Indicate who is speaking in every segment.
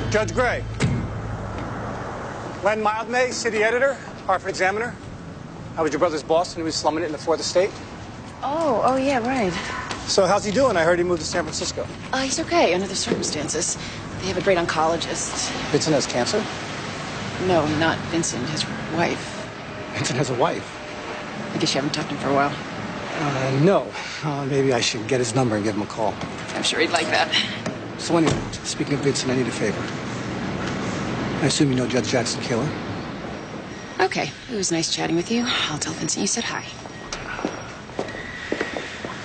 Speaker 1: Judge Gray. Len Mildmay, city editor, Hartford Examiner. I was your brother's boss when he was slumming it in the Fourth Estate.
Speaker 2: Oh, yeah, right.
Speaker 1: So how's he doing? I heard he moved to San Francisco.
Speaker 2: He's okay under the circumstances. They have a great oncologist.
Speaker 1: Vincent has cancer?
Speaker 2: No, not Vincent, his wife.
Speaker 1: Vincent has a wife?
Speaker 2: I guess you haven't talked to him for a while.
Speaker 1: No. Maybe I should get his number and give him a call.
Speaker 2: I'm sure he'd like that.
Speaker 1: So anyway, speaking of Vincent, I need a favor. I assume you know Judge Jackson Keeler?
Speaker 2: Okay, it was nice chatting with you. I'll tell Vincent you said hi.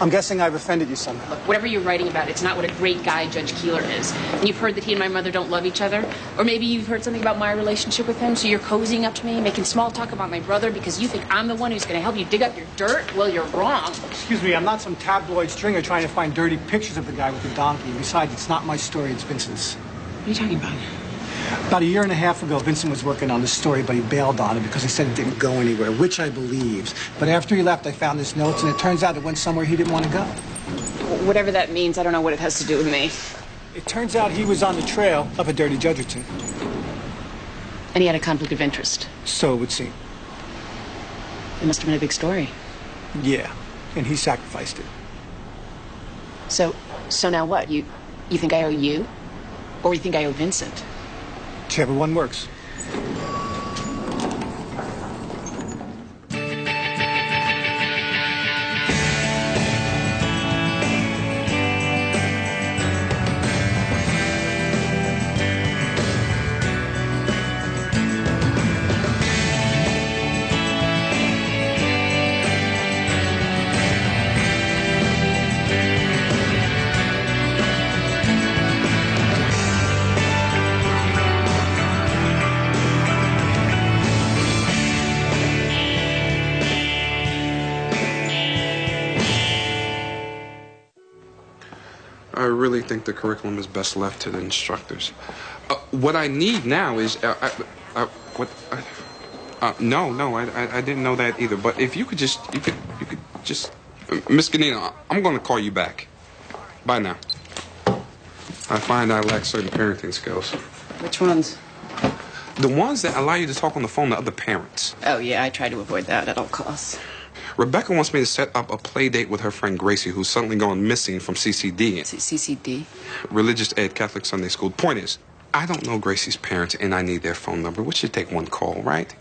Speaker 1: I'm guessing I've offended you somehow.
Speaker 2: Look, whatever you're writing about, it's not what a great guy Judge Keeler is. And you've heard that he and my mother don't love each other. Or maybe you've heard something about my relationship with him, so you're cozying up to me, making small talk about my brother because you think I'm the one who's going to help you dig up your dirt? Well, you're wrong.
Speaker 1: Excuse me, I'm not some tabloid stringer trying to find dirty pictures of the guy with the donkey. Besides, it's not my story, it's Vincent's.
Speaker 2: What are you talking about?
Speaker 1: About a year and a half ago, Vincent was working on this story, but he bailed on it because he said it didn't go anywhere, which I believe. But after he left, I found his notes, and it turns out it went somewhere he didn't want to go.
Speaker 2: Whatever that means, I don't know what it has to do with me.
Speaker 1: It turns out he was on the trail of a dirty judge or two.
Speaker 2: And he had a conflict of interest.
Speaker 1: So it would seem.
Speaker 2: It must have been a big story.
Speaker 1: Yeah, and he sacrificed it.
Speaker 2: So now what? You think I owe you? Or you think I owe Vincent?
Speaker 1: Whichever one works.
Speaker 3: I really think the curriculum is best left to the instructors. What I need now is, no, I didn't know that either. But if you could just, Miss Ganino, I'm going to call you back. Bye now. I find I lack certain parenting skills.
Speaker 2: Which ones?
Speaker 3: The ones that allow you to talk on the phone to other parents.
Speaker 2: Oh, yeah, I try to avoid that at all costs.
Speaker 3: Rebecca wants me to set up a play date with her friend Gracie, who's suddenly gone missing from CCD.
Speaker 2: CCD?
Speaker 3: Religious Ed, Catholic Sunday School. Point is, I don't know Gracie's parents, and I need their phone number, which should take one call, right?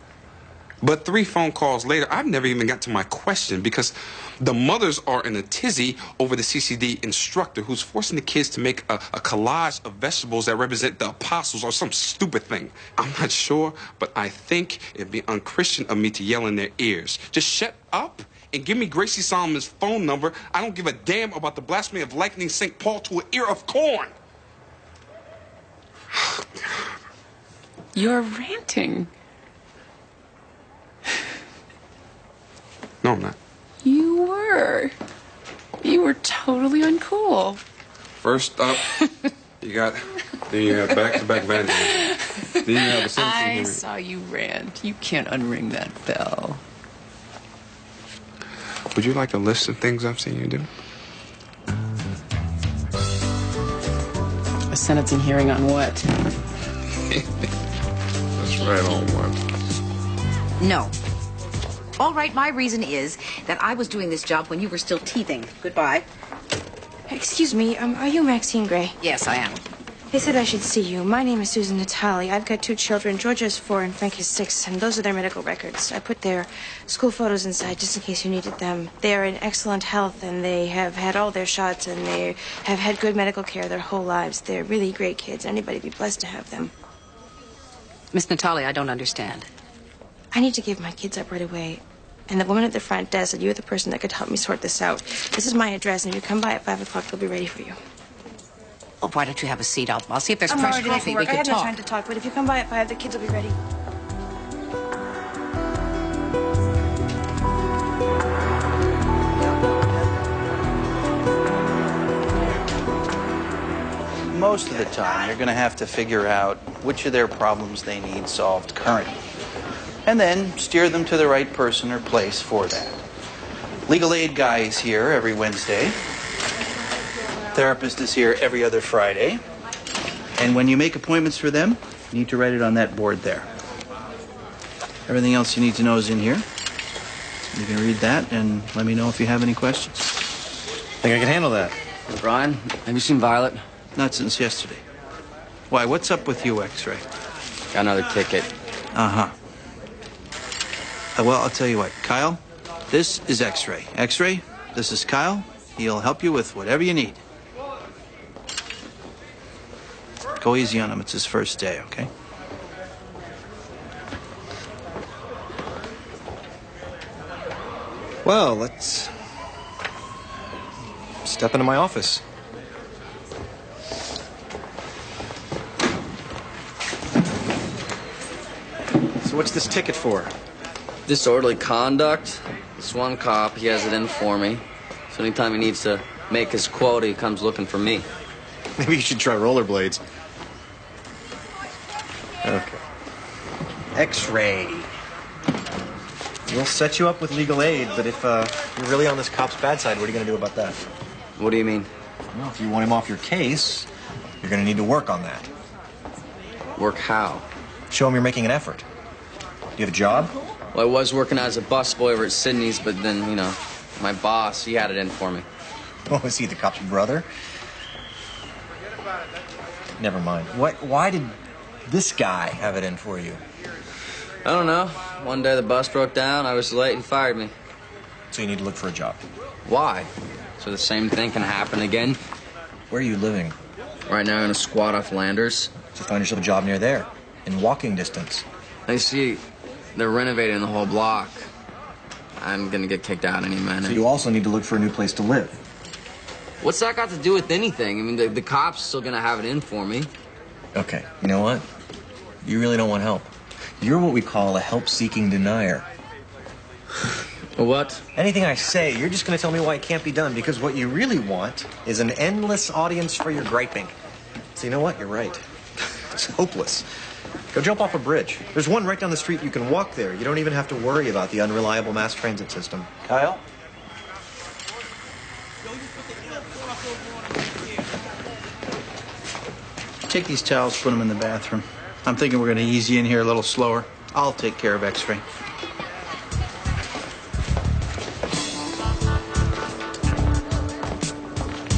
Speaker 3: But 3 phone calls later, I've never even got to my question because the mothers are in a tizzy over the CCD instructor who's forcing the kids to make a collage of vegetables that represent the apostles or some stupid thing. I'm not sure, but I think it'd be unchristian of me to yell in their ears. Just shut up and give me Gracie Solomon's phone number. I don't give a damn about the blasphemy of likening St. Paul to an ear of corn.
Speaker 2: You're ranting.
Speaker 3: No, I'm not.
Speaker 2: You were. You were totally uncool.
Speaker 3: First up, you got back-to-back vandalism. Then you have a sentencing
Speaker 2: I
Speaker 3: hearing.
Speaker 2: saw you rant. You can't unring that bell.
Speaker 3: Would you like a list of things I've seen you do?
Speaker 2: A sentencing hearing on what?
Speaker 3: That's right on what?
Speaker 4: No. All right, my reason is that I was doing this job when you were still teething. Goodbye.
Speaker 5: Excuse me, are you Maxine Gray?
Speaker 4: Yes, I am.
Speaker 5: They said I should see you. My name is Susan Natali. I've got 2 children. Georgia is 4 and Frank is 6, and those are their medical records. I put their school photos inside just in case you needed them. They're in excellent health, and they have had all their shots, and they have had good medical care their whole lives. They're really great kids. Anybody would be blessed to have them.
Speaker 4: Miss Natali, I don't understand.
Speaker 5: I need to give my kids up right away. And the woman at the front desk said you're the person that could help me sort this out. This is my address, and if you come by at 5 o'clock, they'll be ready for you.
Speaker 4: Oh, why don't you have a seat? I'll see if there's
Speaker 5: I'm
Speaker 4: fresh
Speaker 5: already late
Speaker 4: coffee.
Speaker 5: for
Speaker 4: We
Speaker 5: work. I
Speaker 4: could
Speaker 5: have no
Speaker 4: talk.
Speaker 5: time to talk, but if you come by at 5, the kids will be ready.
Speaker 6: Most of the time, you're going to have to figure out which of their problems they need solved currently, and then steer them to the right person or place for that. Legal aid guy is here every Wednesday. Therapist is here every other Friday. And when you make appointments for them, you need to write it on that board there. Everything else you need to know is in here. You can read that and let me know if you have any questions.
Speaker 7: Think I can handle that.
Speaker 8: Brian, have you seen Violet?
Speaker 6: Not since yesterday. Why, what's up with you, X-Ray?
Speaker 8: Got another ticket.
Speaker 6: Uh-huh. Well, I'll tell you what, Kyle, this is X-Ray. X-Ray, this is Kyle. He'll help you with whatever you need. Go easy on him. It's his first day, okay?
Speaker 7: Well, let's step into my office. So what's this ticket for?
Speaker 8: Disorderly conduct. This one cop, he has it in for me. So anytime he needs to make his quota, he comes looking for me.
Speaker 7: Maybe you should try rollerblades. Okay. X-ray. We'll set you up with legal aid, but if you're really on this cop's bad side, what are you going to do about that?
Speaker 8: What do you mean?
Speaker 7: Well, if you want him off your case, you're going to need to work on that.
Speaker 8: Work how?
Speaker 7: Show him you're making an effort. Do you have a job?
Speaker 8: Well, I was working as a busboy over at Sydney's, but then, you know, my boss, he had it in for me.
Speaker 7: Oh, is he the cop's brother? Never mind. Why did this guy have it in for you?
Speaker 8: I don't know. One day the bus broke down, I was late, he fired me.
Speaker 7: So you need to look for a job.
Speaker 8: Why? So the same thing can happen again?
Speaker 7: Where are you living?
Speaker 8: Right now I'm gonna squat off Landers.
Speaker 7: So find yourself a job near there, in walking distance.
Speaker 8: I see they're renovating the whole block. I'm gonna get kicked out any minute.
Speaker 7: So you also need to look for a new place to live.
Speaker 8: What's that got to do with anything? I mean, the cop's still gonna have it in for me.
Speaker 7: Okay, you know what? You really don't want help. You're what we call a help-seeking denier.
Speaker 8: What?
Speaker 7: Anything I say, you're just going to tell me why it can't be done, because what you really want is an endless audience for your griping. So you know what? You're right. It's hopeless. Go jump off a bridge. There's one right down the street. You can walk there. You don't even have to worry about the unreliable mass transit system.
Speaker 6: Kyle? Take these towels, put them in the bathroom. I'm thinking we're going to ease you in here a little slower. I'll take care of X-ray.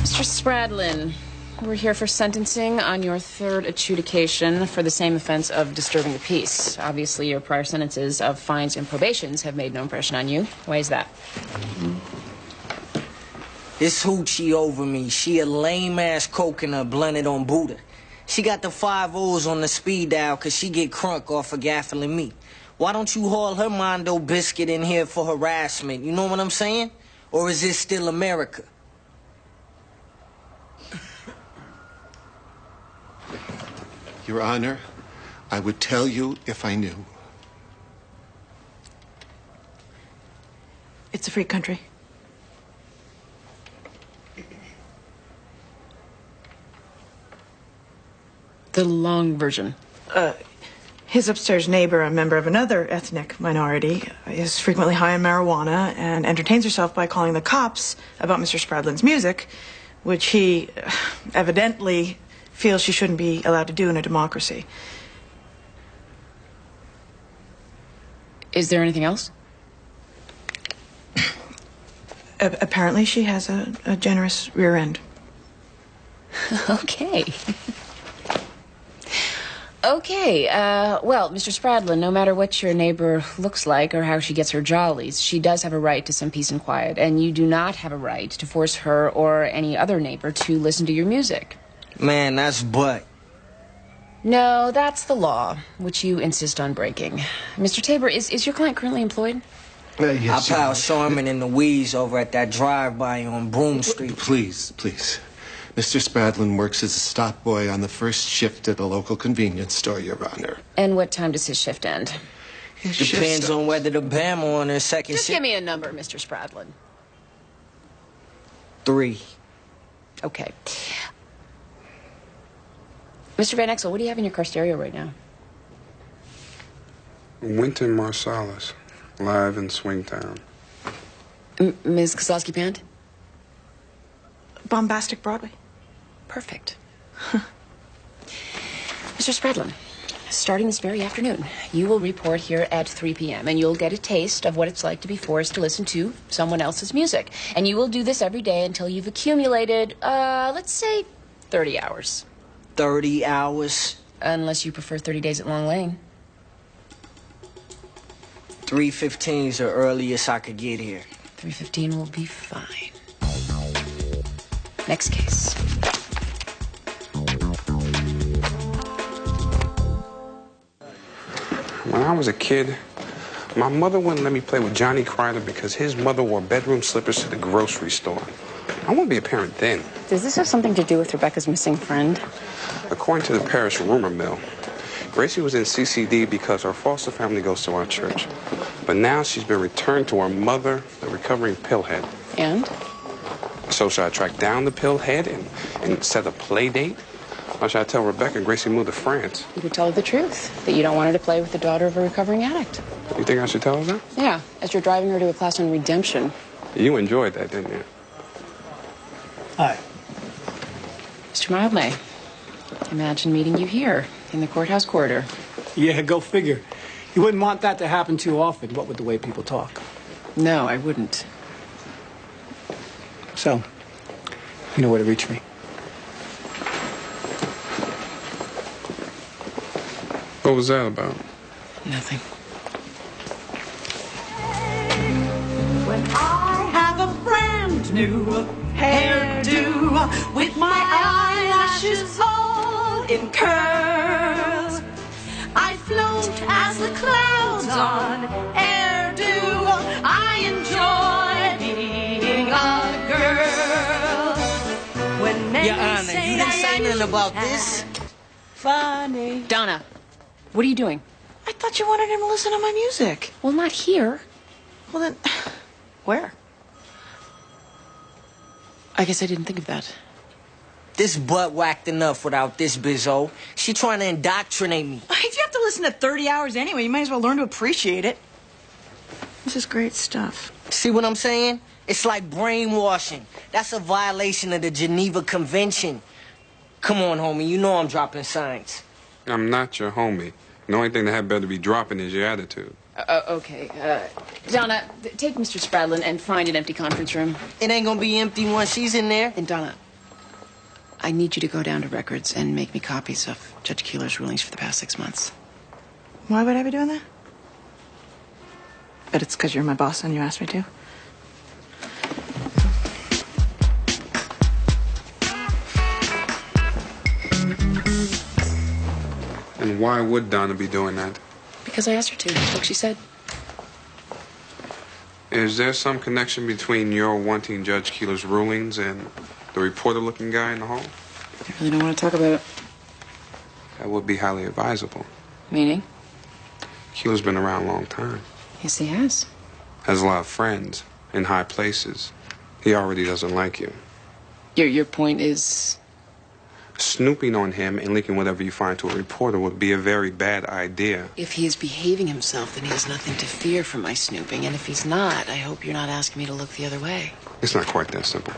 Speaker 2: Mr. Spradlin, we're here for sentencing on your third adjudication for the same offense of disturbing the peace. Obviously, your prior sentences of fines and probations have made no impression on you. Why is that?
Speaker 9: This hoochie over me, she a lame-ass coconut blended on Buddha. She got the 5 O's on the speed dial because she get crunk off of gaffling me. Why don't you haul her Mondo biscuit in here for harassment? You know what I'm saying? Or is this still America?
Speaker 10: Your Honor, I would tell you if I knew.
Speaker 11: It's a free country.
Speaker 2: The long version.
Speaker 11: His upstairs neighbor, a member of another ethnic minority, is frequently high on marijuana and entertains herself by calling the cops about Mr. Spradlin's music, which he evidently feels she shouldn't be allowed to do in a democracy.
Speaker 2: Is there anything else?
Speaker 11: Apparently she has a generous rear end.
Speaker 2: Okay. Okay, well, Mr. Spradlin, no matter what your neighbor looks like or how she gets her jollies, she does have a right to some peace and quiet, and you do not have a right to force her or any other neighbor to listen to your music.
Speaker 9: Man, that's butt.
Speaker 2: No, that's the law, which you insist on breaking. Mr. Tabor, is your client currently employed?
Speaker 10: Yes,
Speaker 9: I pal Sharman and Louise over at that drive-by on Broome Street.
Speaker 10: Please, please. Mr. Spradlin works as a stop boy on the first shift at a local convenience store, Your Honor.
Speaker 2: And what time does his shift end?
Speaker 10: His shift
Speaker 9: Depends on whether the Bama on her second
Speaker 2: Just
Speaker 9: shift.
Speaker 2: give me a number, Mr. Spradlin.
Speaker 9: 3.
Speaker 2: Okay. Mr. Van Exel, what do you have in your car stereo right now?
Speaker 3: Wynton Marsalis, live in Swingtown.
Speaker 2: Ms. Kozlowski-Pant?
Speaker 11: Bombastic Broadway.
Speaker 2: Perfect. Mr. Spradlin, starting this very afternoon, you will report here at 3 p.m. and you'll get a taste of what it's like to be forced to listen to someone else's music. And you will do this every day until you've accumulated, let's say, 30 hours.
Speaker 9: 30 hours?
Speaker 2: Unless you prefer 30 days at Long Lane.
Speaker 9: 3:15 is the earliest I could get here.
Speaker 2: 3:15 will be fine. Next case.
Speaker 3: When I was a kid, my mother wouldn't let me play with Johnny Crider because his mother wore bedroom slippers to the grocery store. I wouldn't be a parent then.
Speaker 2: Does this have something to do with Rebecca's missing friend?
Speaker 3: According to the parish rumor mill, Gracie was in CCD because her foster family goes to our church. But now she's been returned to her mother, the recovering pillhead.
Speaker 2: And?
Speaker 3: So should I track down the pillhead and set a play date? Or should I tell Rebecca Gracie moved to France?
Speaker 2: You could tell her the truth, that you don't want her to play with the daughter of a recovering addict.
Speaker 3: You think I should tell her that?
Speaker 2: Yeah, as you're driving her to a class on redemption.
Speaker 3: You enjoyed that, didn't you?
Speaker 1: Hi.
Speaker 2: Mr. Mildmay, imagine meeting you here in the courthouse corridor.
Speaker 1: Yeah, go figure. You wouldn't want that to happen too often, what with the way people talk.
Speaker 2: No, I wouldn't.
Speaker 1: So, you know where to reach me.
Speaker 3: What was that about?
Speaker 2: Nothing.
Speaker 12: When I have a brand new hairdo with my eyelashes all in curls, I float as the clouds on airdo. I enjoy being a girl. When men
Speaker 9: Your Honor,
Speaker 12: say
Speaker 9: you didn't
Speaker 12: I
Speaker 9: say
Speaker 12: am
Speaker 9: nothing about this.
Speaker 11: Funny.
Speaker 2: Donna, what are you doing?
Speaker 11: I thought you wanted him to listen to my music.
Speaker 2: Well, not here.
Speaker 11: Well, then, where?
Speaker 2: I guess I didn't think of that.
Speaker 9: This butt whacked enough without this bizzo. She trying to indoctrinate me.
Speaker 11: If you have to listen to 30 hours anyway, you might as well learn to appreciate it. This is great stuff.
Speaker 9: See what I'm saying? It's like brainwashing. That's a violation of the Geneva Convention. Come on, homie. You know I'm dropping signs.
Speaker 3: I'm not your homie. The only thing that had better be dropping is your attitude.
Speaker 2: Okay. Donna, take Mr. Spradlin and find an empty conference room.
Speaker 9: It ain't gonna be empty once she's in there.
Speaker 2: And Donna, I need you to go down to records and make me copies of Judge Keeler's rulings for the past 6 months.
Speaker 11: Why would I be doing that? But it's because you're my boss and you asked me to.
Speaker 3: And why would Donna be doing that?
Speaker 2: Because I asked her to. That's what she said.
Speaker 3: Is there some connection between your wanting Judge Keeler's rulings and the reporter-looking guy in the hall?
Speaker 2: I really don't want to talk about it.
Speaker 3: That would be highly advisable.
Speaker 2: Meaning?
Speaker 3: Keeler's been around a long time.
Speaker 2: Yes, he has.
Speaker 3: Has a lot of friends in high places. He already doesn't like you.
Speaker 2: Your point is?
Speaker 3: Snooping on him and leaking whatever you find to a reporter would be a very bad idea.
Speaker 2: If he is behaving himself, then he has nothing to fear from my snooping. And if he's not, I hope you're not asking me to look the other way.
Speaker 3: It's not quite that simple.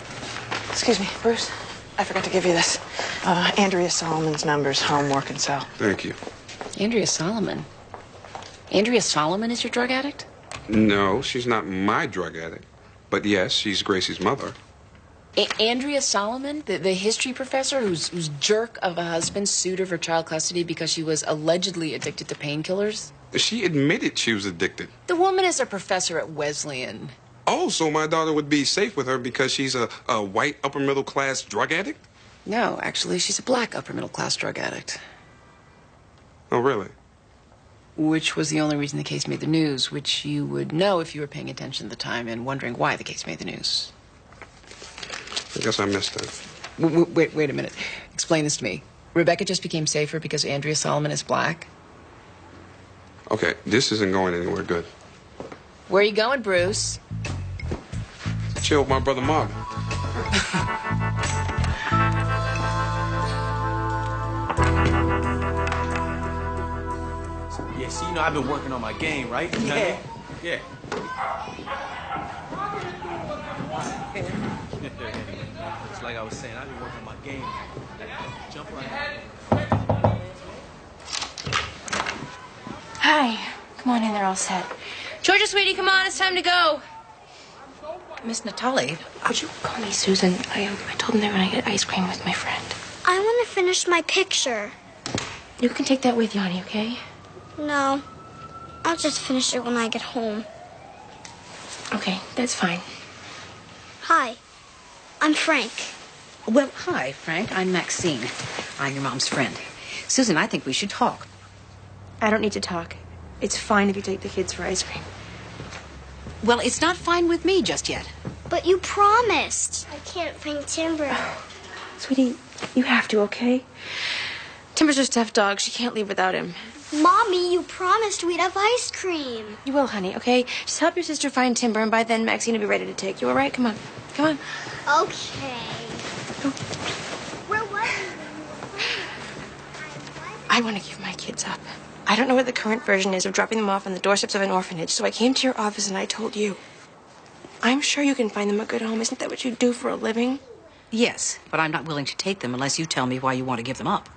Speaker 11: Excuse me, Bruce. I forgot to give you this. Andrea Solomon's numbers, homework, and so.
Speaker 3: Thank you.
Speaker 2: Andrea Solomon? Andrea Solomon is your drug addict?
Speaker 3: No, she's not my drug addict. But yes, she's Gracie's mother.
Speaker 2: Andrea Solomon, the history professor whose jerk of a husband sued her for child custody because she was allegedly addicted to painkillers?
Speaker 3: She admitted she was addicted.
Speaker 2: The woman is a professor at Wesleyan.
Speaker 3: Oh, so my daughter would be safe with her because she's a white upper-middle-class drug addict?
Speaker 2: No, actually, she's a black upper-middle-class drug addict.
Speaker 3: Oh, really?
Speaker 2: Which was the only reason the case made the news, which you would know if you were paying attention at the time and wondering why the case made the news.
Speaker 3: I guess I missed that.
Speaker 2: Wait a minute. Explain this to me. Rebecca just became safer because Andrea Solomon is black?
Speaker 3: Okay, this isn't going anywhere good.
Speaker 2: Where are you going, Bruce?
Speaker 3: Chill with my brother Marvin.
Speaker 13: Yeah, see, you know, I've been working on my game, right? You know what I mean? Yeah. It's like I was saying, I've been working on my game. Jump right.
Speaker 5: Hi. Come on in, they're all set.
Speaker 2: Georgia, sweetie, come on, it's time to go.
Speaker 4: Miss Natali,
Speaker 5: Would you call me Susan? I told them they were going to get ice cream with my friend.
Speaker 14: I want to finish my picture.
Speaker 5: You can take that with you, honey, okay?
Speaker 14: No. I'll just finish it when I get home.
Speaker 5: Okay, that's fine.
Speaker 14: Hi. I'm Frank.
Speaker 4: well, hi, Frank. I'm Maxine. I'm your mom's friend. Susan, I think we should talk.
Speaker 5: I don't need to talk. It's fine if you take the kids for ice cream.
Speaker 4: Well, it's not fine with me just yet.
Speaker 14: But you promised. I can't bring Timber.
Speaker 5: Sweetie, you have to, okay? Timber's a stuffed dog. She can't leave without him.
Speaker 14: Mommy, you promised we'd have ice cream.
Speaker 5: You will, honey, okay? Just help your sister find Timber, and by then Maxine will be ready to take you, all right? Come on. Come on.
Speaker 14: Okay. Where was you?
Speaker 5: I want to give my kids up. I don't know what the current version is of dropping them off on the doorsteps of an orphanage, so I came to your office and I told you. I'm sure you can find them a good home. Isn't that what you do for a living?
Speaker 4: Yes, but I'm not willing to take them unless you tell me why you want to give them up.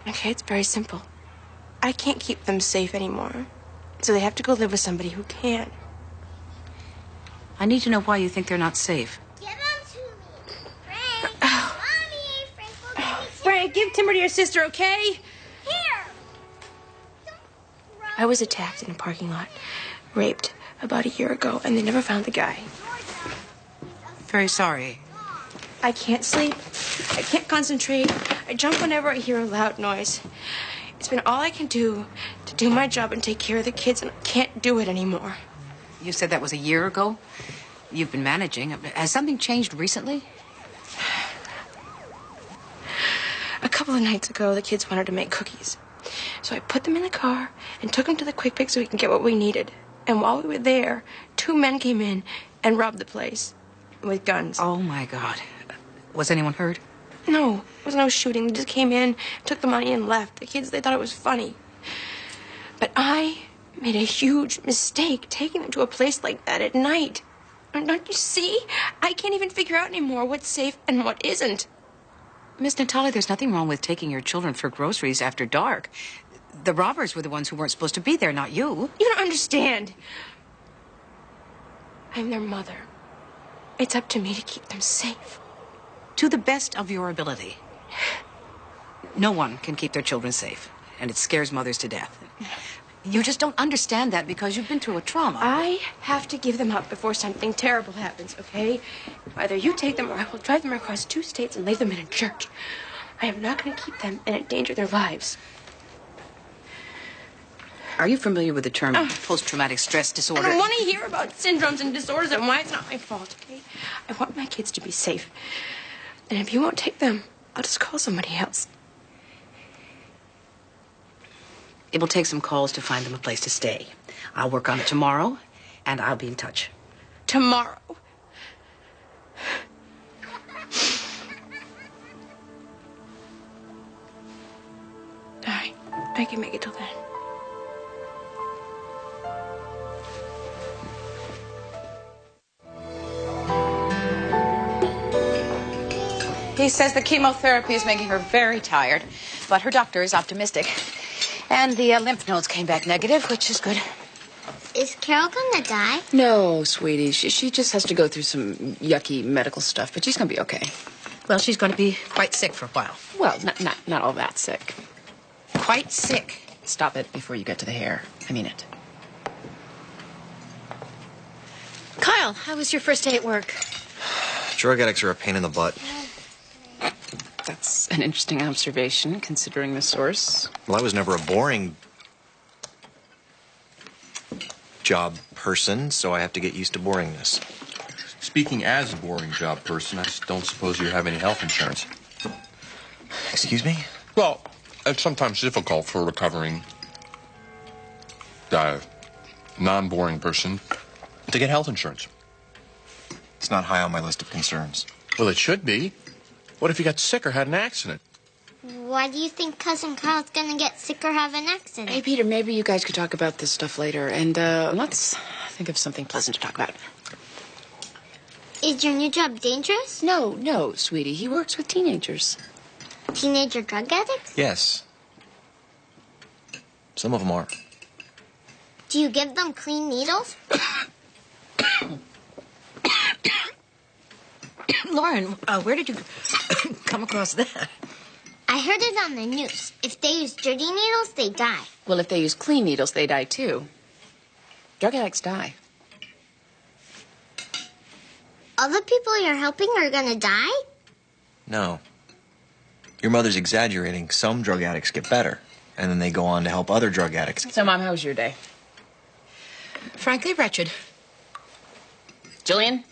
Speaker 5: Okay, it's very simple. I can't keep them safe anymore, so they have to go live with somebody who can.
Speaker 4: I need to know why you think they're not safe.
Speaker 14: Give them to me. Frank. Mommy. Frank will give me
Speaker 5: Frank, give Timber to your sister, okay?
Speaker 14: Here.
Speaker 5: I was attacked in a parking lot, raped about a year ago, and they never found the guy.
Speaker 4: Very sorry.
Speaker 5: I can't sleep. I can't concentrate. I jump whenever I hear a loud noise. It's been all I can do to do my job and take care of the kids, and I can't do it anymore.
Speaker 4: You said that was a year ago? You've been managing. Has something changed recently?
Speaker 5: A couple of nights ago, the kids wanted to make cookies. So I put them in the car and took them to the Quick Pick so we can get what we needed. And while we were there, 2 men came in and robbed the place with guns.
Speaker 4: Oh, my God. Was anyone hurt?
Speaker 5: No, there was no shooting. They just came in, took the money, and left. The kids, they thought it was funny. But I made a huge mistake taking them to a place like that at night. And don't you see? I can't even figure out anymore what's safe and what isn't.
Speaker 4: Miss Natali, there's nothing wrong with taking your children for groceries after dark. The robbers were the ones who weren't supposed to be there, not you.
Speaker 5: You don't understand. I'm their mother. It's up to me to keep them safe.
Speaker 4: To the best of your ability. No one can keep their children safe, and it scares mothers to death. You just don't understand that because you've been through a trauma.
Speaker 5: I have to give them up before something terrible happens, okay? Either you take them or I will drive them across 2 states and leave them in a church. I am not going to keep them and endanger their lives.
Speaker 4: Are you familiar with the term post-traumatic stress disorder?
Speaker 5: I don't want to hear about syndromes and disorders and why it's not my fault, okay? I want my kids to be safe. And if you won't take them, I'll just call somebody else.
Speaker 4: It will take some calls to find them a place to stay. I'll work on it tomorrow, and I'll be in touch.
Speaker 5: Tomorrow. All right, I can make it till then.
Speaker 15: He says the chemotherapy is making her very tired, but her doctor is optimistic. And the lymph nodes came back negative, which is good.
Speaker 14: Is Carol gonna die?
Speaker 2: No, sweetie. She just has to go through some yucky medical stuff, but she's going to be okay.
Speaker 4: Well, she's going to be quite sick for a while.
Speaker 2: Well, not all that sick.
Speaker 4: Quite sick.
Speaker 2: Stop it before you get to the hair. I mean it.
Speaker 15: Kyle, how was your first day at work?
Speaker 7: Drug addicts are a pain in the butt.
Speaker 2: That's an interesting observation, considering the source.
Speaker 7: Well, I was never a boring job person, so I have to get used to boringness.
Speaker 13: Speaking as a boring job person, I just don't suppose you have any health insurance.
Speaker 7: Excuse me?
Speaker 16: Well, it's sometimes difficult for a recovering non-boring person to get health insurance.
Speaker 7: It's not high on my list of concerns.
Speaker 16: Well, it should be. What if you got sick or had an accident?
Speaker 14: Why do you think Cousin Carl's gonna get sick or have an accident?
Speaker 2: Hey, Peter, maybe you guys could talk about this stuff later, and let's think of something pleasant to talk about.
Speaker 14: Is your new job dangerous?
Speaker 2: No, sweetie. He works with teenagers.
Speaker 14: Teenager drug addicts?
Speaker 7: Yes. Some of them are.
Speaker 14: Do you give them clean needles?
Speaker 4: Lauren, where did you come across that?
Speaker 14: I heard it on the news. If they use dirty needles, they die.
Speaker 2: Well, if they use clean needles, they die too. Drug addicts die.
Speaker 14: Other people you're helping are gonna die?
Speaker 7: No. Your mother's exaggerating. Some drug addicts get better, and then they go on to help other drug addicts.
Speaker 2: So, Mom, how was your day?
Speaker 4: Frankly, wretched.
Speaker 2: Jillian?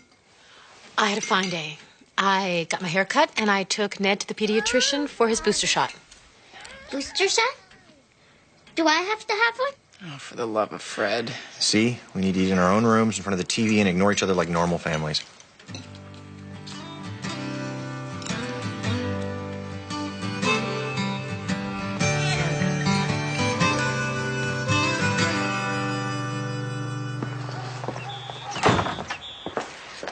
Speaker 17: I had a fine day. I got my hair cut, and I took Ned to the pediatrician for his booster shot.
Speaker 14: Booster shot? Do I have to have one?
Speaker 2: Oh, for the love of Fred.
Speaker 7: See? We need to eat in our own rooms in front of the TV and ignore each other like normal families.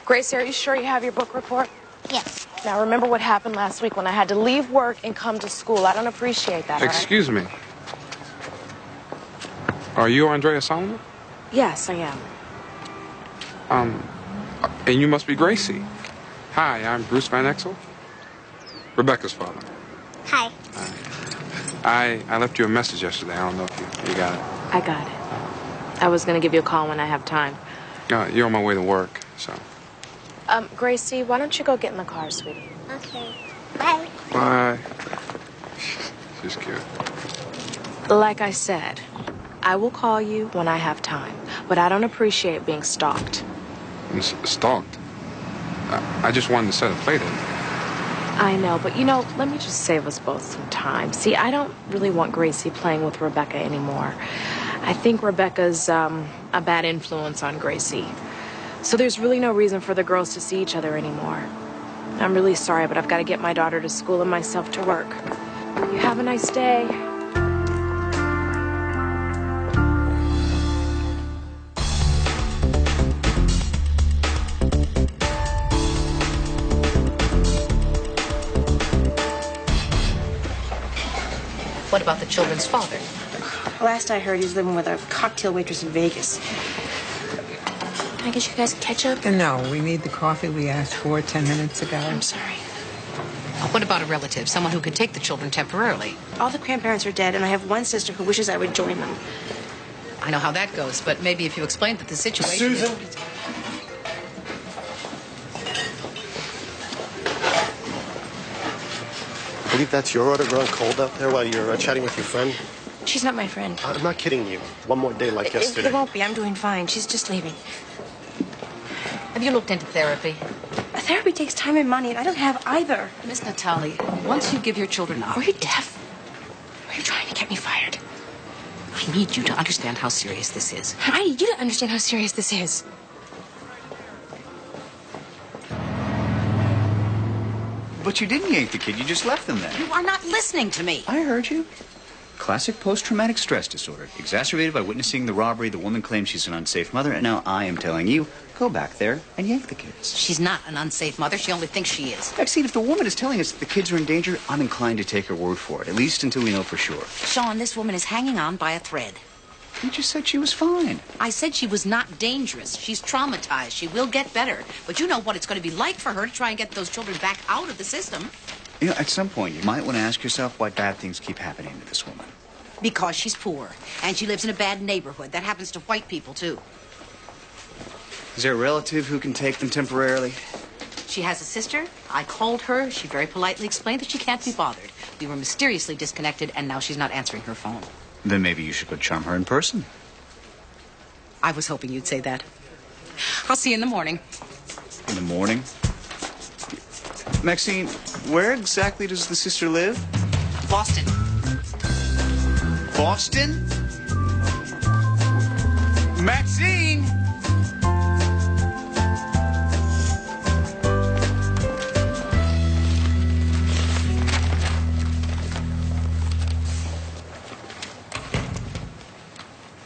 Speaker 18: Gracie, are you sure you have your book report?
Speaker 14: Yes.
Speaker 18: Now, remember what happened last week when I had to leave work and come to school. I don't appreciate that, all right?
Speaker 3: Excuse me. Are you Andrea Solomon?
Speaker 18: Yes, I am.
Speaker 3: And you must be Gracie. Hi, I'm Bruce Van Exel, Rebecca's father.
Speaker 14: Hi.
Speaker 3: I left you a message yesterday. I don't know if you got it.
Speaker 18: I got it. I was going to give you a call when I have time.
Speaker 3: You're on my way to work, so.
Speaker 18: Gracie, why don't you go get in the car, sweetie?
Speaker 14: Okay. Bye.
Speaker 3: Bye. She's cute.
Speaker 18: Like I said, I will call you when I have time, but I don't appreciate being stalked.
Speaker 3: Stalked? I just wanted to set a plate in.
Speaker 18: I know, but let me just save us both some time. See, I don't really want Gracie playing with Rebecca anymore. I think Rebecca's a bad influence on Gracie. So there's really no reason for the girls to see each other anymore. I'm really sorry, but I've got to get my daughter to school and myself to work. You have a nice day.
Speaker 4: What about the children's father?
Speaker 5: Last I heard, he's living with a cocktail waitress in Vegas. Can I get you guys ketchup?
Speaker 19: No, we need the coffee we asked for 10 minutes ago.
Speaker 5: I'm sorry.
Speaker 4: What about a relative, someone who can take the children temporarily?
Speaker 5: All the grandparents are dead, and I have one sister who wishes I would join them.
Speaker 4: I know how that goes, but maybe if you explained that the situation
Speaker 10: Susan? I believe that's your order, growing cold out there while you're chatting with your friend.
Speaker 5: She's not my friend.
Speaker 10: I'm not kidding you. One more day like yesterday.
Speaker 5: It won't be. I'm doing fine. She's just leaving.
Speaker 4: Have you looked into therapy?
Speaker 5: Therapy takes time and money, and I don't have either.
Speaker 4: Miss Natali, once you give your children up...
Speaker 5: Are you deaf? Are you trying to get me fired?
Speaker 4: I need you to understand how serious this is.
Speaker 5: I need you to understand how serious this is.
Speaker 20: But you didn't yank the kid. You just left them there.
Speaker 4: You are not listening to me.
Speaker 20: I heard you. Classic post-traumatic stress disorder, exacerbated by witnessing the robbery. The woman claims she's an unsafe mother, and now I am telling you, go back there and yank the kids.
Speaker 4: She's not an unsafe mother. She only thinks she is.
Speaker 20: Maxine, if the woman is telling us that the kids are in danger, I'm inclined to take her word for it, at least until we know for sure.
Speaker 4: Sean, this woman is hanging on by a thread.
Speaker 20: You just said she was fine.
Speaker 4: I said she was not dangerous. She's traumatized. She will get better. But you know what it's going to be like for her to try and get those children back out of the system.
Speaker 20: You know, at some point, you might want to ask yourself why bad things keep happening to this woman.
Speaker 4: Because she's poor. And she lives in a bad neighborhood. That happens to white people, too.
Speaker 20: Is there a relative who can take them temporarily?
Speaker 4: She has a sister. I called her. She very politely explained that she can't be bothered. We were mysteriously disconnected, and now she's not answering her phone.
Speaker 20: Then maybe you should go charm her in person.
Speaker 4: I was hoping you'd say that. I'll see you in the morning.
Speaker 20: In the morning? Maxine, where exactly does the sister live?
Speaker 4: Boston.
Speaker 20: Boston? Maxine!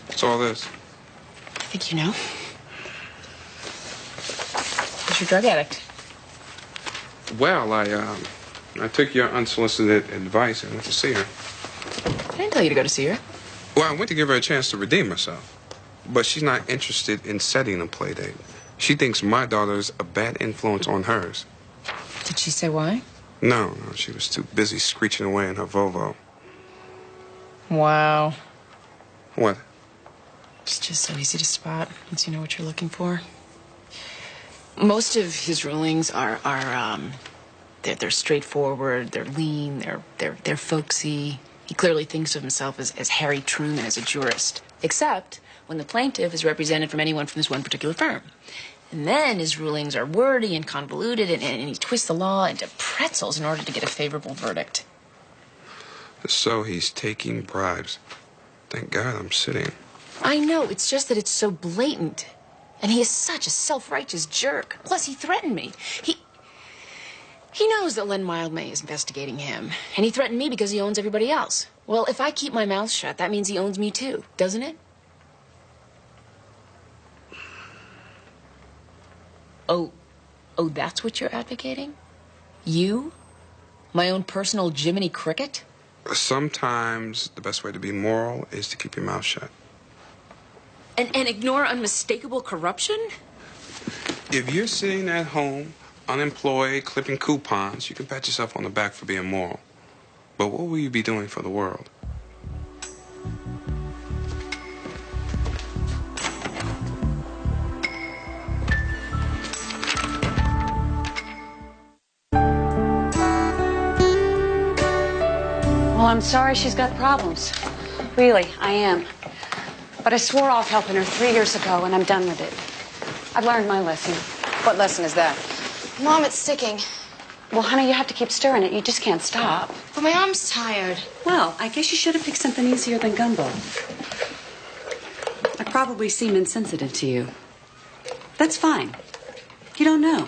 Speaker 3: What's all this?
Speaker 2: I think you know. Who's your drug addict?
Speaker 3: Well, I took your unsolicited advice and went to see her.
Speaker 2: I didn't tell you to go to see her.
Speaker 3: Well, I went to give her a chance to redeem herself. But she's not interested in setting a play date. She thinks my daughter's a bad influence on hers.
Speaker 15: Did she say why?
Speaker 3: No, she was too busy screeching away in her Volvo.
Speaker 15: Wow.
Speaker 3: What?
Speaker 2: It's just so easy to spot once you know what you're looking for. Most of his rulings are they're straightforward, they're lean, they're folksy. He clearly thinks of himself as Harry Truman as a jurist, except when the plaintiff is represented from anyone from this one particular firm. And then his rulings are wordy and convoluted, and he twists the law into pretzels in order to get a favorable verdict.
Speaker 3: So he's taking bribes. Thank God I'm sitting.
Speaker 2: I know, it's just that it's so blatant. And he is such a self-righteous jerk. Plus, he threatened me. He knows that Len Mildmay is investigating him. And he threatened me because he owns everybody else. Well, if I keep my mouth shut, that means he owns me too, doesn't it? Oh, that's what you're advocating? You? My own personal Jiminy Cricket?
Speaker 3: Sometimes the best way to be moral is to keep your mouth shut.
Speaker 2: And ignore unmistakable corruption?
Speaker 3: If you're sitting at home, unemployed, clipping coupons, you can pat yourself on the back for being moral. But what will you be doing for the world?
Speaker 21: Well, I'm sorry she's got problems. Really, I am. But I swore off helping her 3 years ago, and I'm done with it. I've learned my lesson.
Speaker 15: What lesson is that?
Speaker 5: Mom, it's sticking.
Speaker 21: Well, honey, you have to keep stirring it. You just can't stop.
Speaker 5: But my arm's tired.
Speaker 21: Well, I guess you should have picked something easier than gumbo. I probably seem insensitive to you. That's fine. You don't know.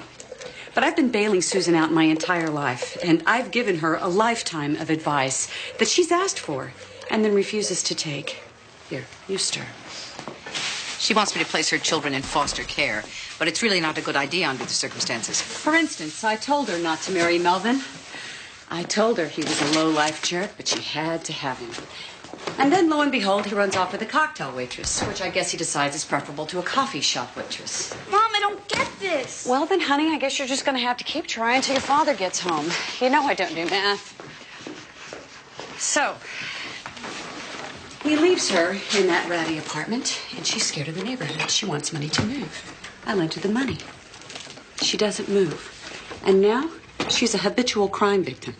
Speaker 21: But I've been bailing Susan out my entire life, and I've given her a lifetime of advice that she's asked for and then refuses to take. Here, you stir.
Speaker 15: She wants me to place her children in foster care, but it's really not a good idea under the circumstances.
Speaker 21: For instance, I told her not to marry Melvin. I told her he was a low-life jerk, but she had to have him. And then, lo and behold, he runs off with a cocktail waitress, which I guess he decides is preferable to a coffee shop waitress.
Speaker 5: Mom, I don't get this.
Speaker 21: Well, then, honey, I guess you're just going to have to keep trying until your father gets home. You know I don't do math. So, he leaves her in that ratty apartment, and she's scared of the neighborhood. She wants money to move. I lent her the money. She doesn't move. And now, she's a habitual crime victim.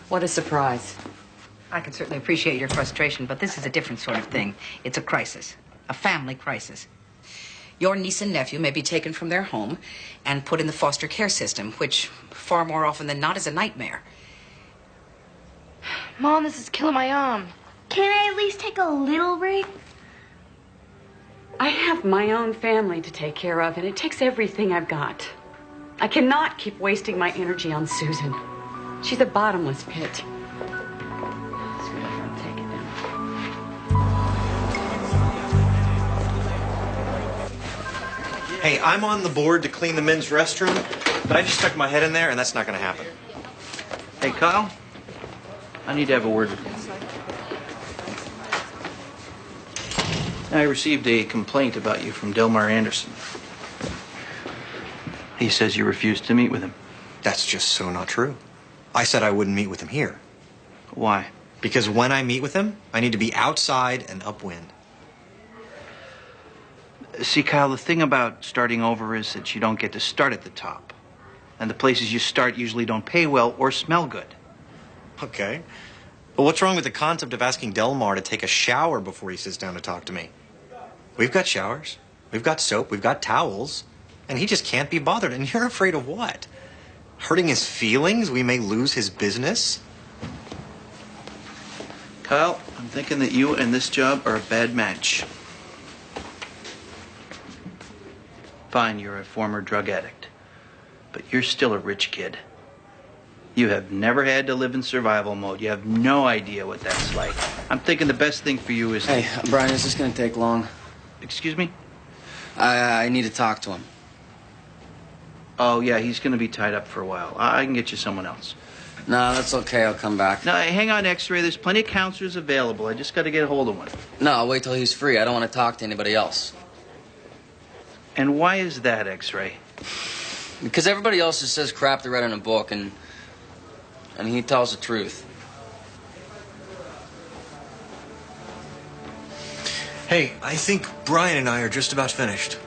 Speaker 21: What a surprise.
Speaker 15: I can certainly appreciate your frustration, but this is a different sort of thing. It's a crisis, a family crisis. Your niece and nephew may be taken from their home and put in the foster care system, which far more often than not is a nightmare.
Speaker 5: Mom, this is killing my arm. Can I at least take a little break?
Speaker 21: I have my own family to take care of, and it takes everything I've got. I cannot keep wasting my energy on Susan. She's a bottomless pit.
Speaker 7: Hey, I'm on the board to clean the men's restroom, but I just stuck my head in there, and that's not going to happen.
Speaker 6: Hey, Kyle, I need to have a word with you. I received a complaint about you from Delmar Anderson. He says you refused to meet with him.
Speaker 7: That's just so not true. I said I wouldn't meet with him here.
Speaker 6: Why?
Speaker 7: Because when I meet with him, I need to be outside and upwind.
Speaker 6: See, Kyle, the thing about starting over is that you don't get to start at the top. And the places you start usually don't pay well or smell good.
Speaker 7: Okay. But what's wrong with the concept of asking Delmar to take a shower before he sits down to talk to me? We've got showers. We've got soap. We've got towels. And he just can't be bothered. And you're afraid of what? Hurting his feelings? We may lose his business?
Speaker 6: Kyle, I'm thinking that you and this job are a bad match. Fine, you're a former drug addict. But you're still a rich kid. You have never had to live in survival mode. You have no idea what that's like. I'm thinking the best thing for you is...
Speaker 8: Hey, Brian, is this going to take long?
Speaker 6: Excuse me?
Speaker 8: I need to talk to him.
Speaker 6: Oh, yeah, he's going to be tied up for a while. I can get you someone else.
Speaker 8: No, that's okay. I'll come back.
Speaker 6: No, hang on, X-ray. There's plenty of counselors available. I just got to get a hold of one.
Speaker 8: No, I'll wait till he's free. I don't want to talk to anybody else.
Speaker 6: And why is that, X-ray?
Speaker 8: Because everybody else just says crap they read in a book, and he tells the truth.
Speaker 7: Hey, I think Brian and I are just about finished.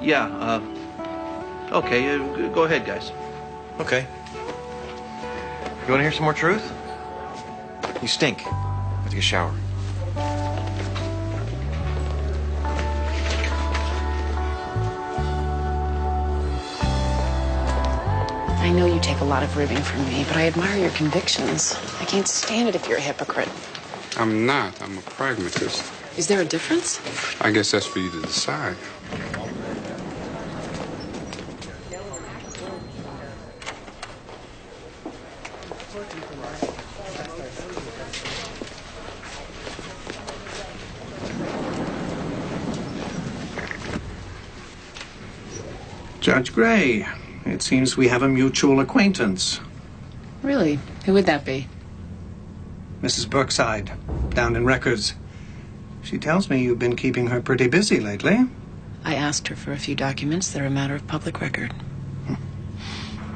Speaker 6: Yeah, okay, go ahead, guys.
Speaker 7: Okay. You want to hear some more truth? You stink. Go take a shower.
Speaker 2: I know you take a lot of ribbing from me, but I admire your convictions. I can't stand it if you're a hypocrite.
Speaker 3: I'm not. I'm a pragmatist.
Speaker 2: Is there a difference?
Speaker 3: I guess that's for you to decide.
Speaker 1: Judge Gray, it seems we have a mutual acquaintance.
Speaker 2: Really? Who would that be?
Speaker 1: Mrs. Brookside, down in records. She tells me you've been keeping her pretty busy lately.
Speaker 2: I asked her for a few documents that are a matter of public record.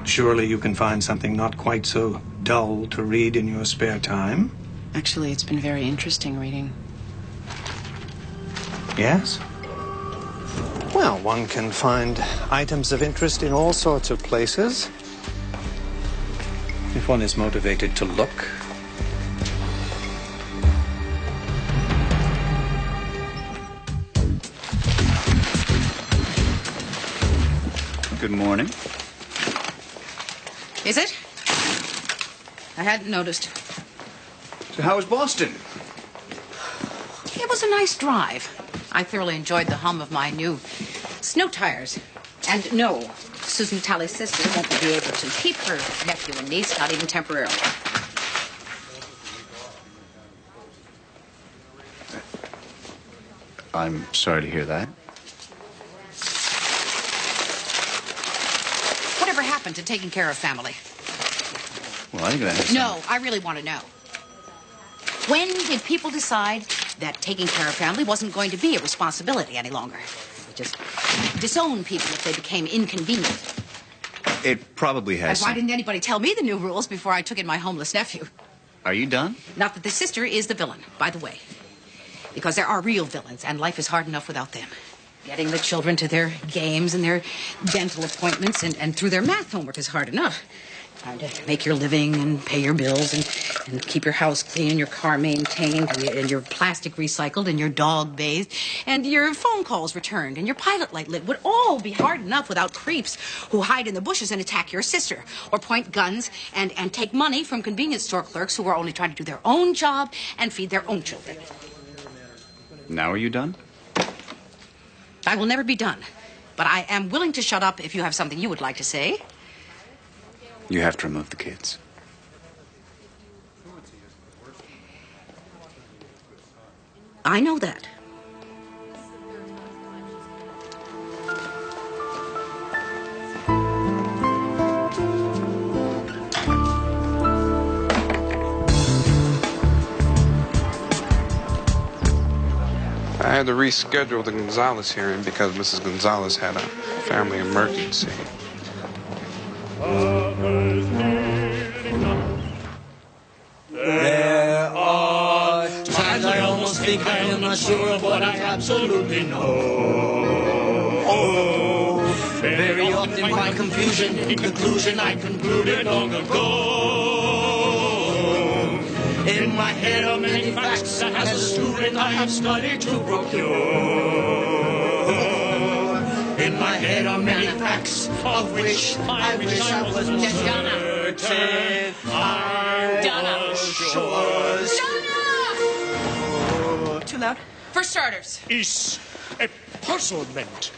Speaker 1: Surely you can find something not quite so dull to read in your spare time.
Speaker 2: Actually, it's been very interesting reading.
Speaker 1: Yes? Well, one can find items of interest in all sorts of places. If one is motivated to look.
Speaker 20: Good morning.
Speaker 15: Is it? I hadn't noticed.
Speaker 20: So how was Boston?
Speaker 15: It was a nice drive. I thoroughly enjoyed the hum of my new snow tires. And no, Susan Talley's sister won't be able to keep her nephew and niece, not even temporarily.
Speaker 20: I'm sorry to hear that.
Speaker 15: Whatever happened to taking care of family?
Speaker 20: Well, I think that has
Speaker 15: No, I really want to know. When did people decide that taking care of family wasn't going to be a responsibility any longer? They just disown people if they became inconvenient.
Speaker 20: It probably has.
Speaker 15: And why didn't anybody tell me the new rules before I took in my homeless nephew?
Speaker 20: Are you done?
Speaker 15: Not that the sister is the villain, by the way. Because there are real villains, and life is hard enough without them. Getting the children to their games and their dental appointments and through their math homework is hard enough. Trying to make your living and pay your bills and keep your house clean and your car maintained and your plastic recycled and your dog bathed and your phone calls returned and your pilot light lit would all be hard enough without creeps who hide in the bushes and attack your sister or point guns and take money from convenience store clerks who are only trying to do their own job and feed their own children.
Speaker 20: Now are you done?
Speaker 15: I will never be done, but I am willing to shut up if you have something you would like to say.
Speaker 20: You have to remove the kids.
Speaker 15: I know that.
Speaker 3: I had to reschedule the Gonzalez hearing because Mrs. Gonzalez had a family emergency.
Speaker 9: There are times I almost think I am not sure of what I absolutely know. Oh, very often my confusion, in conclusion I concluded long ago. In my head are many facts that as a student I have studied to procure. In my head are many facts of which I wish I was more certain. I was sure.
Speaker 11: Too loud?
Speaker 15: For starters.
Speaker 9: Is a puzzlement.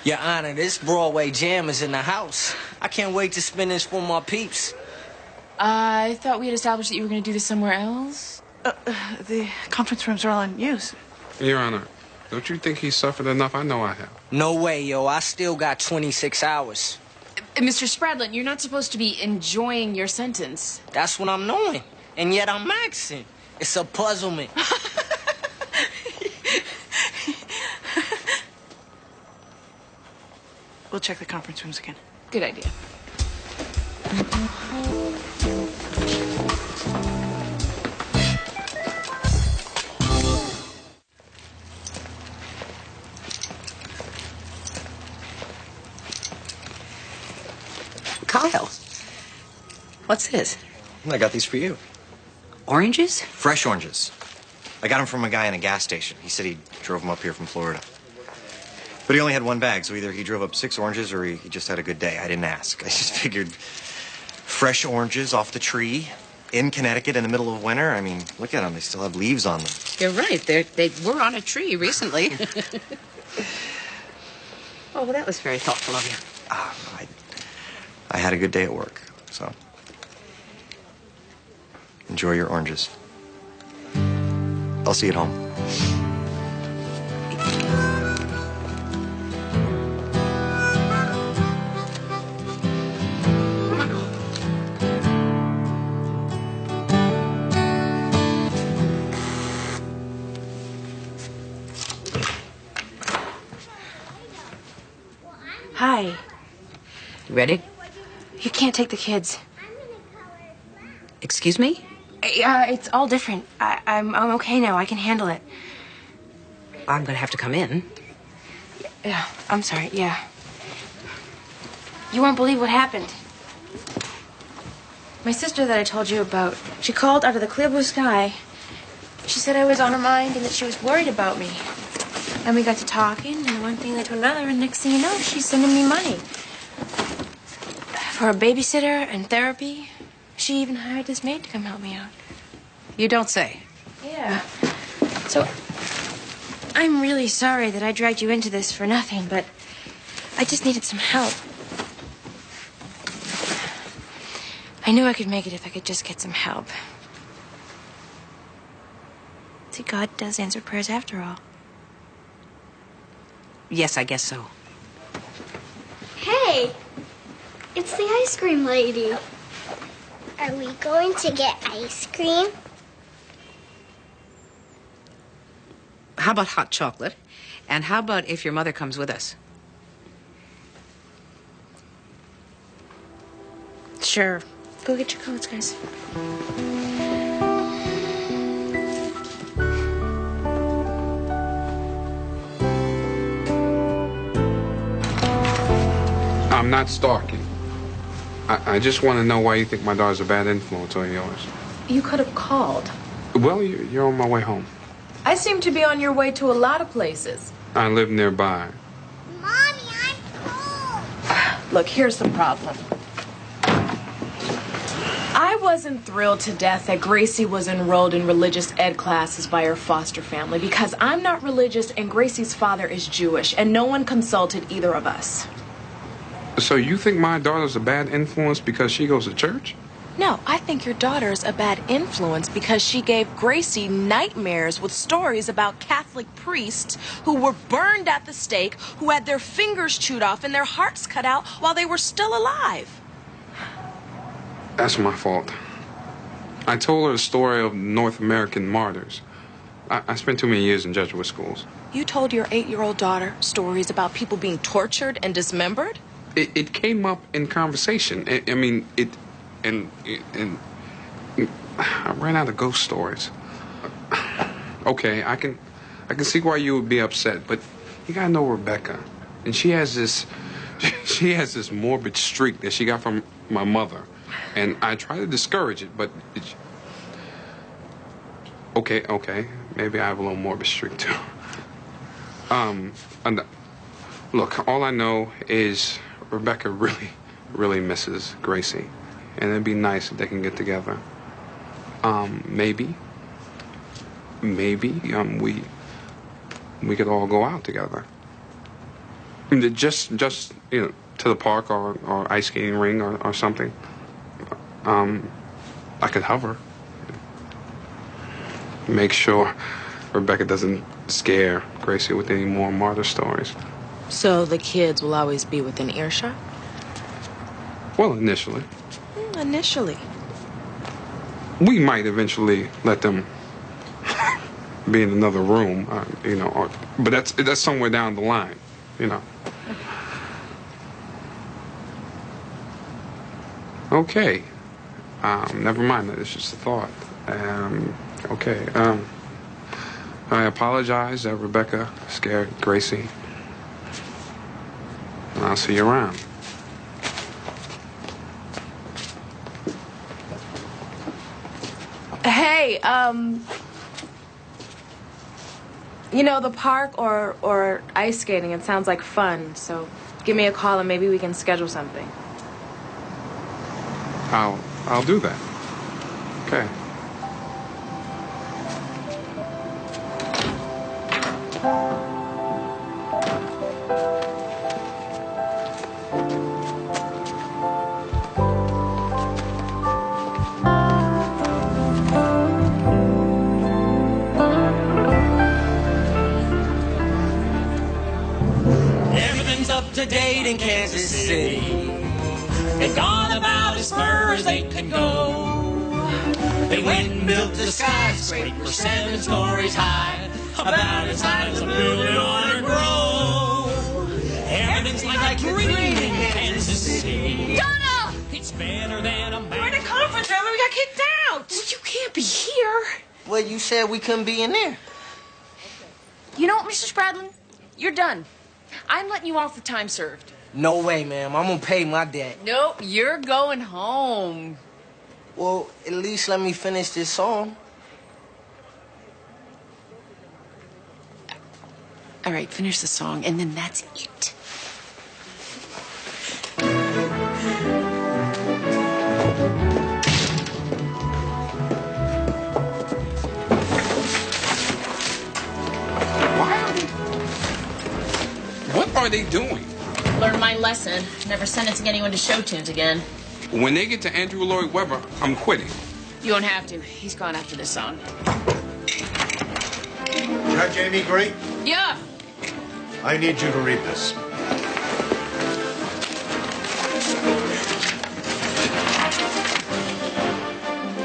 Speaker 9: Your Honor, this Broadway jam is in the house. I can't wait to spin this for my peeps.
Speaker 2: I thought we had established that you were going to do this somewhere else.
Speaker 11: The conference rooms are all in use.
Speaker 3: Your Honor, don't you think he suffered enough? I know I have.
Speaker 9: No way, yo. I still got 26 hours.
Speaker 2: Mr. Spradlin, you're not supposed to be enjoying your sentence.
Speaker 9: That's what I'm doing. And yet I'm maxing. It's a puzzlement.
Speaker 11: We'll check the conference rooms again.
Speaker 2: Good idea.
Speaker 15: Kyle, what's this?
Speaker 7: I got these for you.
Speaker 15: Oranges?
Speaker 7: Fresh oranges. I got them from a guy in a gas station. He said he drove them up here from Florida. But he only had one bag, so either he drove up 6 oranges or he just had a good day. I didn't ask. I just figured fresh oranges off the tree in Connecticut in the middle of winter. I mean, look at them. They still have leaves on them.
Speaker 15: You're right. They were on a tree recently. Oh, well, that was very thoughtful of you.
Speaker 7: I had a good day at work, so enjoy your oranges. I'll see you at home.
Speaker 5: Hi.
Speaker 15: You ready?
Speaker 5: You can't take the kids.
Speaker 15: Excuse me?
Speaker 5: It's all different. I'm okay now. I can handle it.
Speaker 15: I'm going to have to come in.
Speaker 5: Yeah, I'm sorry. Yeah. You won't believe what happened. My sister that I told you about, she called out of the clear blue sky. She said I was on her mind and that she was worried about me. And we got to talking, and one thing led to another, and next thing you know, she's sending me money. For a babysitter and therapy. She even hired this maid to come help me out.
Speaker 15: You don't say.
Speaker 5: Yeah. So, I'm really sorry that I dragged you into this for nothing, but I just needed some help. I knew I could make it if I could just get some help. See, God does answer prayers after all.
Speaker 15: Yes, I guess so.
Speaker 14: Hey, it's the ice cream lady. Are we going to get ice cream?
Speaker 15: How about hot chocolate? And how about if your mother comes with us?
Speaker 5: Sure. Go get your coats, guys.
Speaker 3: I'm not stalking. I just want to know why you think my daughter's a bad influence on yours.
Speaker 18: You could have called.
Speaker 3: Well, you're on my way home.
Speaker 18: I seem to be on your way to a lot of places.
Speaker 3: I live nearby.
Speaker 14: Mommy, I'm cold.
Speaker 18: Look, here's the problem. I wasn't thrilled to death that Gracie was enrolled in religious ed classes by her foster family because I'm not religious and Gracie's father is Jewish and no one consulted either of us.
Speaker 3: So you think my daughter's a bad influence because she goes to church?
Speaker 18: No, I think your daughter's a bad influence because she gave Gracie nightmares with stories about Catholic priests who were burned at the stake, who had their fingers chewed off and their hearts cut out while they were still alive.
Speaker 3: That's my fault. I told her the story of North American martyrs. I spent too many years in Jesuit schools.
Speaker 18: You told your 8-year-old daughter stories about people being tortured and dismembered?
Speaker 3: It came up in conversation. I mean, and I ran out of ghost stories. Okay, I can see why you would be upset, but you gotta know Rebecca, and she has this morbid streak that she got from my mother, and I try to discourage it, but okay, maybe I have a little morbid streak too. And look, all I know is Rebecca really misses Gracie. And it'd be nice if they can get together. Maybe we could all go out together. Just to the park or ice skating ring or something. I could hover. Make sure Rebecca doesn't scare Gracie with any more martyr stories.
Speaker 18: So the kids will always be within earshot?
Speaker 3: Well, initially.
Speaker 11: Initially.
Speaker 3: We might eventually let them be in another room, you know, but that's somewhere down the line, you know. Okay. Never mind. It's just a thought. Okay. I apologize that Rebecca scared Gracie. And I'll see you around.
Speaker 18: Hey, you know, the park or ice skating, it sounds like fun, so give me a call and maybe we can schedule something.
Speaker 3: I'll do that. Okay.
Speaker 12: Everything's up to date in Kansas City. They've gone about as far as they can go. They went and built a skyscraper 7 stories high, about as high as a building on a grove. Everything's like a dream in Kansas City.
Speaker 18: Donna!
Speaker 12: It's better than a
Speaker 11: We're in a conference room. We got kicked out.
Speaker 18: Well, you can't be here.
Speaker 9: Well, you said we couldn't be in there.
Speaker 2: You know what, Mr. Spradlin? You're done. I'm letting you off with time served.
Speaker 9: No way, ma'am. I'm gonna pay my debt.
Speaker 2: Nope, you're going home.
Speaker 9: Well, at least let me finish this song.
Speaker 2: All right, finish the song, and then that's it.
Speaker 3: What are they doing?
Speaker 2: Learn my lesson. Never sentencing anyone to show tunes again.
Speaker 3: When they get to Andrew Lloyd Webber, I'm quitting.
Speaker 2: You won't have to. He's gone after this song.
Speaker 22: Judge Amy Gray,
Speaker 2: Yeah.
Speaker 22: I need you to read this.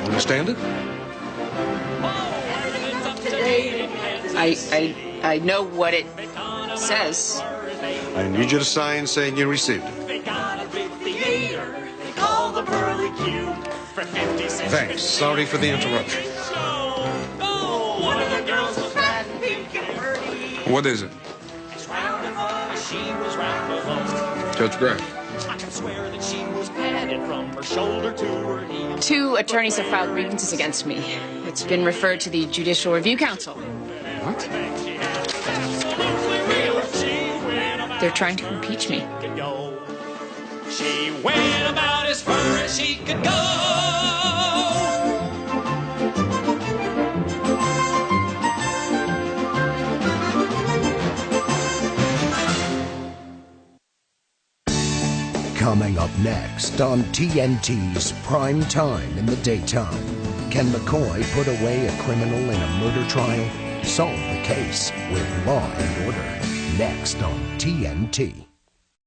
Speaker 22: Understand it?
Speaker 2: I know what it says.
Speaker 22: I need you to sign saying you received it. Thanks. Sorry for the interruption.
Speaker 3: What is it? Judge Gray.
Speaker 12: I can swear that she was padded from her shoulder to her knee.
Speaker 2: 2 attorneys have filed grievances against me. It's been referred to the Judicial Review Council.
Speaker 3: What?
Speaker 2: They're trying to impeach me.
Speaker 12: She went about as far as she could go.
Speaker 23: Coming up next on TNT's Prime Time in the Daytime. Can McCoy put away a criminal in a murder trial? Solve the case with Law and Order. Next on TNT.